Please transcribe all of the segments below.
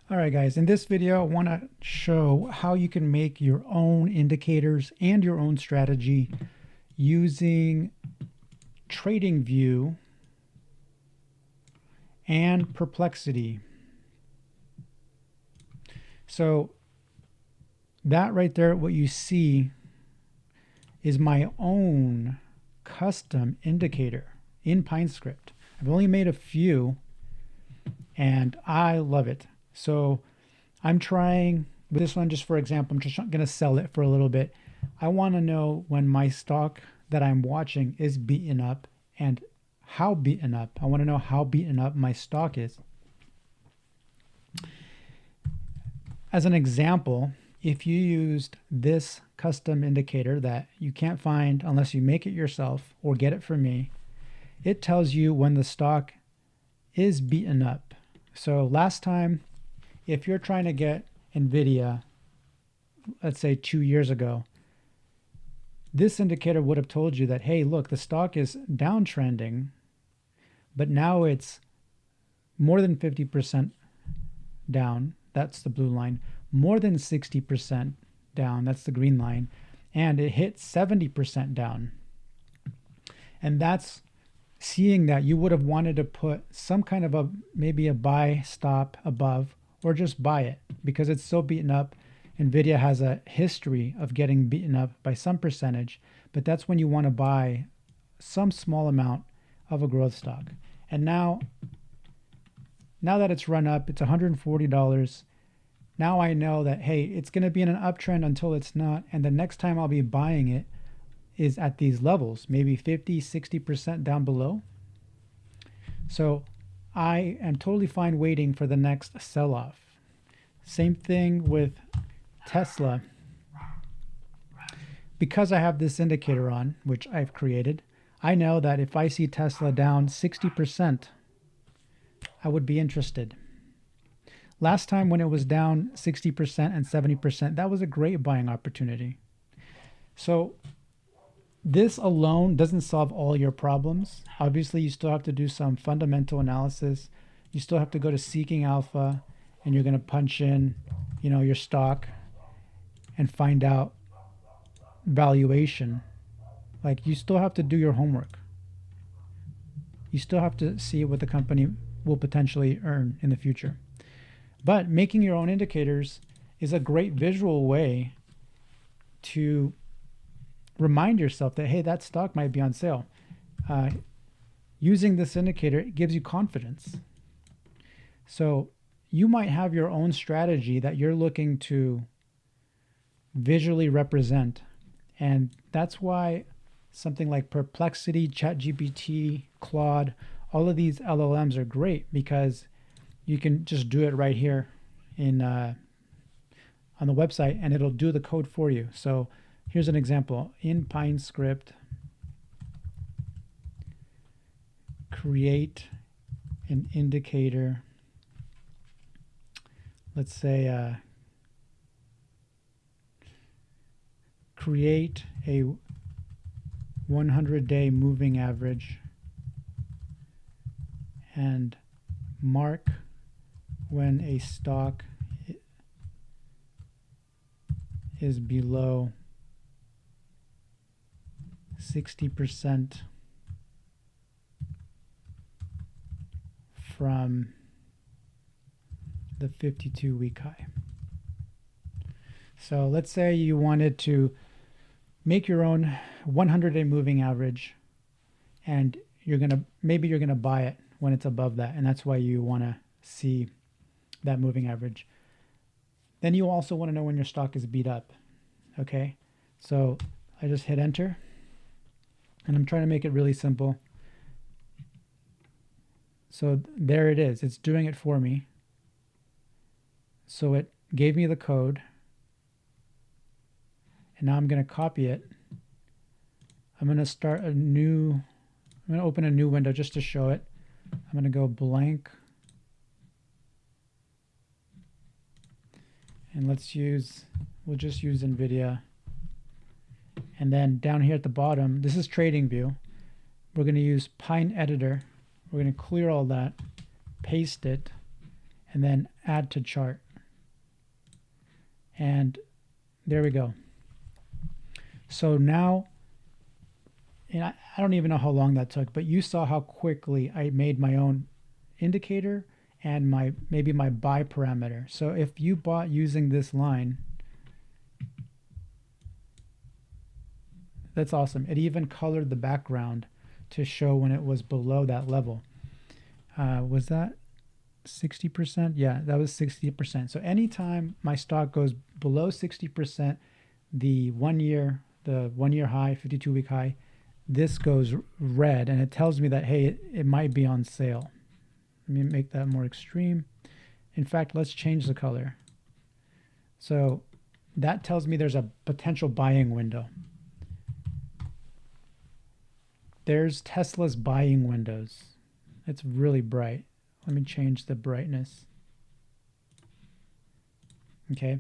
All right, guys, in this video, I want to show how you can make your own indicators and your own strategy using TradingView and Perplexity. So that right there, what you see is my own custom indicator in PineScript. I've only made a few and I love it. So I'm trying with this one, just for example, I'm just going to sell it for a little bit. I want to know when my stock that I'm watching is beaten up and how beaten up. I want to know how beaten up my stock is. As an example, if you used this custom indicator that you can't find unless you make it yourself or get it from me, it tells you when the stock is beaten up. So last time, if you're trying to get NVDA, let's say 2 years ago, this indicator would have told you that, hey, look, the stock is downtrending, but now it's more than 50% down. That's the blue line. More than 60% down. That's the green line. And it hit 70% down. And that's seeing that you would have wanted to put some kind of maybe a buy stop above, or just buy it because it's so beaten up. NVIDIA has a history of getting beaten up by some percentage, but that's when you want to buy some small amount of a growth stock. And now that it's run up, it's $140. Now I know that, hey, it's going to be in an uptrend until it's not. And the next time I'll be buying it is at these levels, maybe 50, 60% down below. So I am totally fine waiting for the next sell-off. Same thing with Tesla. Because I have this indicator on, which I've created, I know that if I see Tesla down 60%, I would be interested. Last time when it was down 60% and 70%, that was a great buying opportunity. So this alone doesn't solve all your problems. Obviously, you still have to do some fundamental analysis. You still have to go to Seeking Alpha, and you're going to punch in, your stock and find out valuation. Like, you still have to do your homework. You still have to see what the company will potentially earn in the future. But making your own indicators is a great visual way to remind yourself that, hey, that stock might be on sale. Using this indicator, it gives you confidence. So you might have your own strategy that you're looking to visually represent. And that's why something like Perplexity, ChatGPT, Claude, all of these LLMs are great because you can just do it right here on the website and it'll do the code for you. So here's an example. In PineScript, create an indicator. Let's say create a 100-day moving average and mark when a stock is below 60% from the 52-week high. So let's say you wanted to make your own 100-day moving average, and maybe you're gonna buy it when it's above that, and that's why you want to see that moving average. Then you also want to know when your stock is beat up. Okay, so I just hit enter, and I'm trying to make it really simple. So there it is. It's doing it for me. So it gave me the code, and now I'm going to copy it. I'm going to open a new window just to show it. I'm going to go blank. And we'll just use NVIDIA. And then down here at the bottom, this is TradingView. We're going to use Pine Editor. We're going to clear all that, paste it, and then add to chart. And there we go. So now, and I don't even know how long that took, but you saw how quickly I made my own indicator and maybe my buy parameter. So if you bought using this line, that's awesome. It even colored the background to show when it was below that level. Was that 60%? Yeah, that was 60%. So anytime my stock goes below 60%, the 1 year high, 52-week high, this goes red, and it tells me that, hey, it might be on sale. Let me make that more extreme. In fact, let's change the color. So that tells me there's a potential buying window. There's Tesla's buying windows. It's really bright. Let me change the brightness. Okay.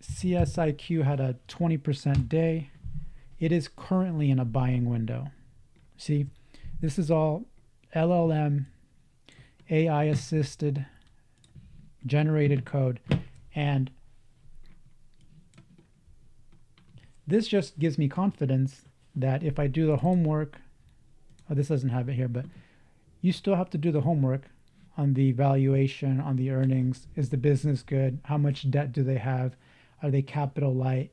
CSIQ had a 20% day. It is currently in a buying window. See, this is all LLM, AI assisted, generated code. And this just gives me confidence that if I do the homework, this doesn't have it here, but you still have to do the homework on the valuation, on the earnings. Is the business good? How much debt do they have? Are they capital light?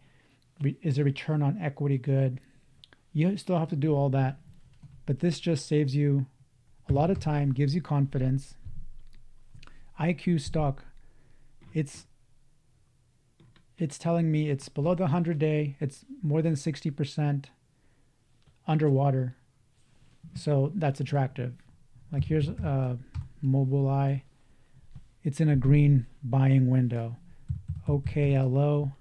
Is the return on equity good? You still have to do all that, but this just saves you a lot of time, gives you confidence. IQ stock, it's telling me it's below the 100-day, it's more than 60% underwater, so that's attractive. Like here's Mobileye, it's in a green buying window. OKLO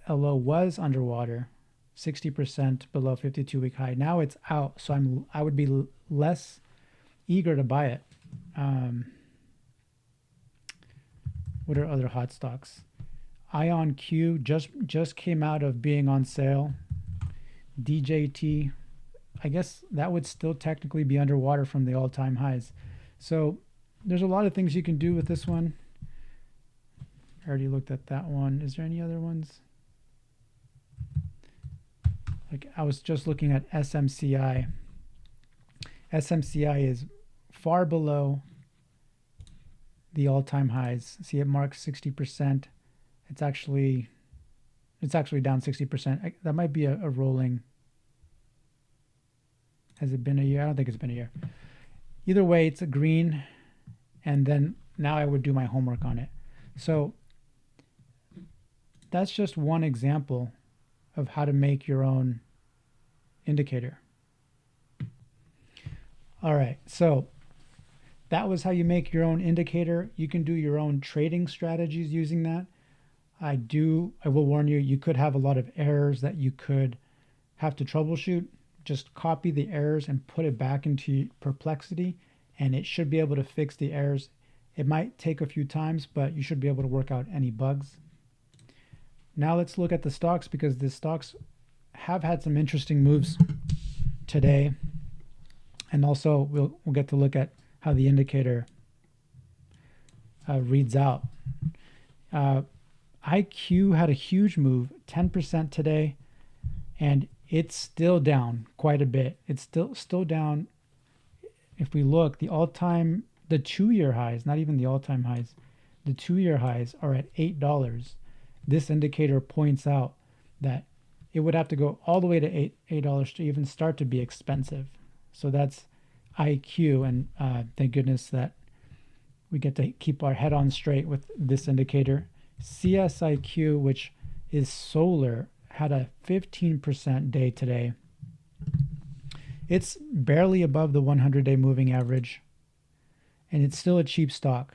was underwater, 60% below 52-week high. Now it's out, so I would be less eager to buy it. What are other hot stocks? IONQ just came out of being on sale. DJT, I guess that would still technically be underwater from the all-time highs. So there's a lot of things you can do with this one. I already looked at that one. Is there any other ones? Like I was just looking at SMCI. SMCI is far below the all-time highs. See, it marks 60%. It's actually down 60%. That might be a rolling. Has it been a year? I don't think it's been a year. Either way, it's a green, and then now I would do my homework on it. So that's just one example of how to make your own indicator. All right, so that was how you make your own indicator. You can do your own trading strategies using that. I will warn you, you could have a lot of errors that you could have to troubleshoot. Just copy the errors and put it back into Perplexity, and it should be able to fix the errors. It might take a few times, but you should be able to work out any bugs. Now let's look at the stocks, because the stocks have had some interesting moves today. And also we'll get to look at how the indicator reads out. IQ had a huge move, 10% today, and it's still down quite a bit. It's still down. If we look, the 2-year highs, not even the all-time highs, the 2-year highs are at $8. This indicator points out that it would have to go all the way to $8 to even start to be expensive. So that's IQ, and thank goodness that we get to keep our head on straight with this indicator. CSIQ, which is solar, had a 15% day today. It's barely above the 100-day moving average, and it's still a cheap stock.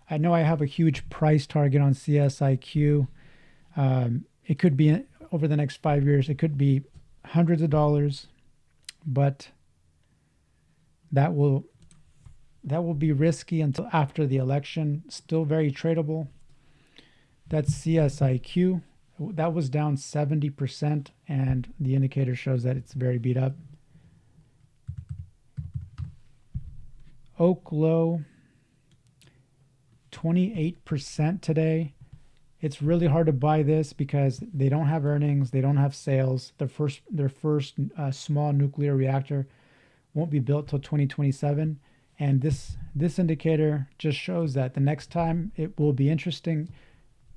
I know I have a huge price target on CSIQ. It could be over the next 5 years, it could be hundreds of dollars, but that will be risky until after the election. Still very tradable. That's CSIQ. That was down 70%, and the indicator shows that it's very beat up. OKLO 28% today. It's really hard to buy this because they don't have earnings, they don't have sales. Their first small nuclear reactor won't be built till 2027, and this indicator just shows that the next time it will be interesting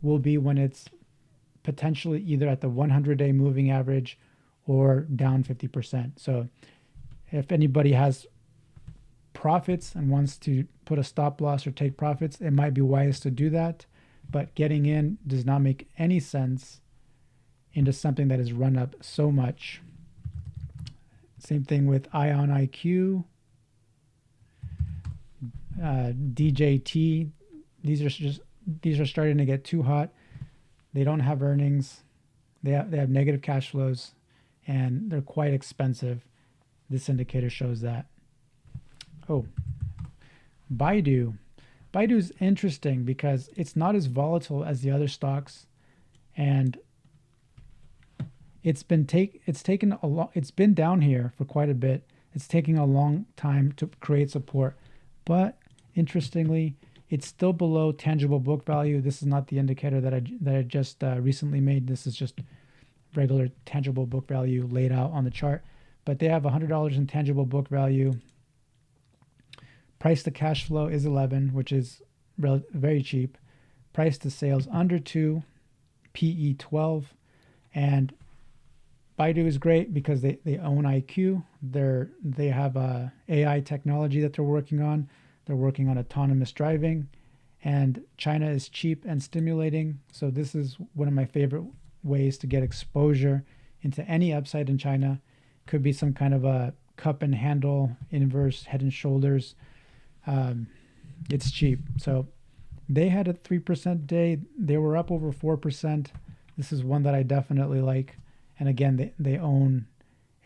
will be when it's potentially either at the 100-day moving average or down 50%. So if anybody has profits and wants to put a stop loss or take profits, it might be wise to do that. But getting in does not make any sense into something that has run up so much. Same thing with IONQ, DJT. These are starting to get too hot. They don't have earnings. They have negative cash flows, and they're quite expensive. This indicator shows that. Oh, BIDU. BIDU is interesting because it's not as volatile as the other stocks, and it's been down here for quite a bit. It's taking a long time to create support, but interestingly, it's still below tangible book value. This is not the indicator that I just recently made. This is just regular tangible book value laid out on the chart. But they have $100 in tangible book value. Price to cash flow is 11, which is very cheap. Price to sales under 2, PE 12, and BIDU is great because they own IQ. They have AI technology that they're working on. They're working on autonomous driving, and China is cheap and stimulating. So this is one of my favorite ways to get exposure into any upside in China. Could be some kind of a cup and handle, inverse, head and shoulders. It's cheap. So they had a 3% day. They were up over 4%. This is one that I definitely like. And again, they own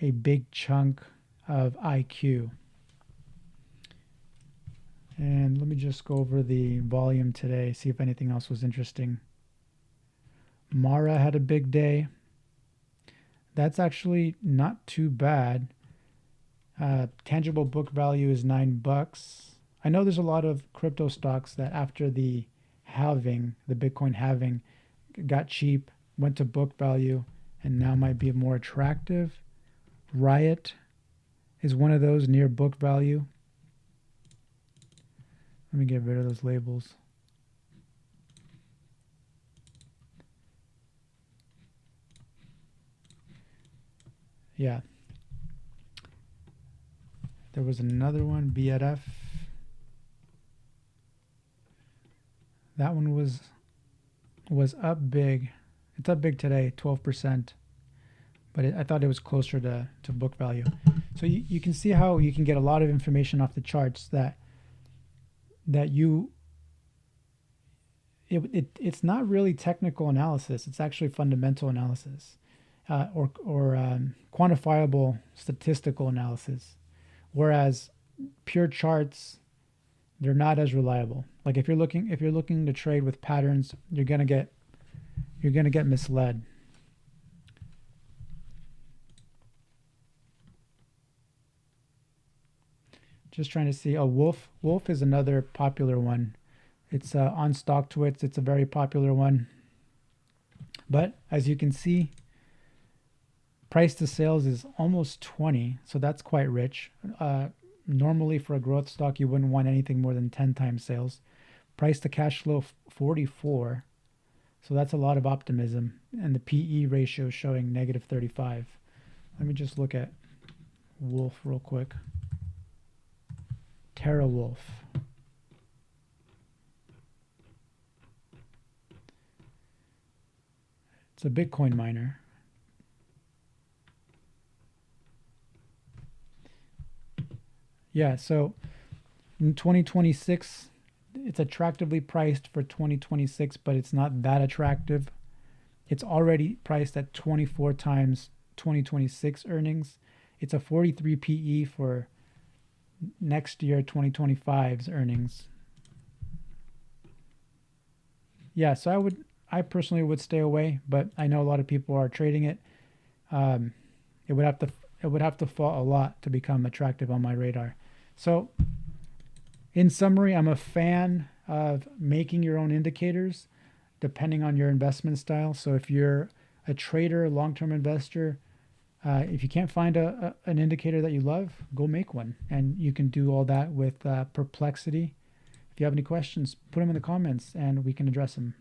a big chunk of IQ. And let me just go over the volume today, see if anything else was interesting. Mara had a big day. That's actually not too bad. Tangible book value is $9. I know there's a lot of crypto stocks that after the Bitcoin halving, got cheap, went to book value, and now might be more attractive. Riot is one of those near book value. Let me get rid of those labels. Yeah. There was another one, BIDF. That one was up big. It's up big today, 12%. But I thought it was closer to book value. So you can see how you can get a lot of information off the charts it's not really technical analysis. It's actually fundamental analysis or quantifiable statistical analysis. Whereas pure charts, they're not as reliable. Like if you're looking to trade with patterns, you're gonna get misled. Just trying to see. Oh, Wolf is another popular one. It's on StockTwits. It's a very popular one. But as you can see, price to sales is almost 20, so that's quite rich. Normally for a growth stock, you wouldn't want anything more than 10 times sales. Price to cash flow 44, so that's a lot of optimism. And the PE ratio is showing negative 35. Let me just look at Wolf real quick. TerraWolf. It's a Bitcoin miner. Yeah, so in 2026, it's attractively priced for 2026, but it's not that attractive. It's already priced at 24 times 2026 earnings. It's a 43 PE for next year 2025's earnings. Yeah, so I personally would stay away, but I know a lot of people are trading it. It would have to fall a lot to become attractive on my radar. So In summary, I'm a fan of making your own indicators depending on your investment style. So if you're a trader, long-term investor, if you can't find an indicator that you love, go make one. And you can do all that with Perplexity. If you have any questions, put them in the comments and we can address them.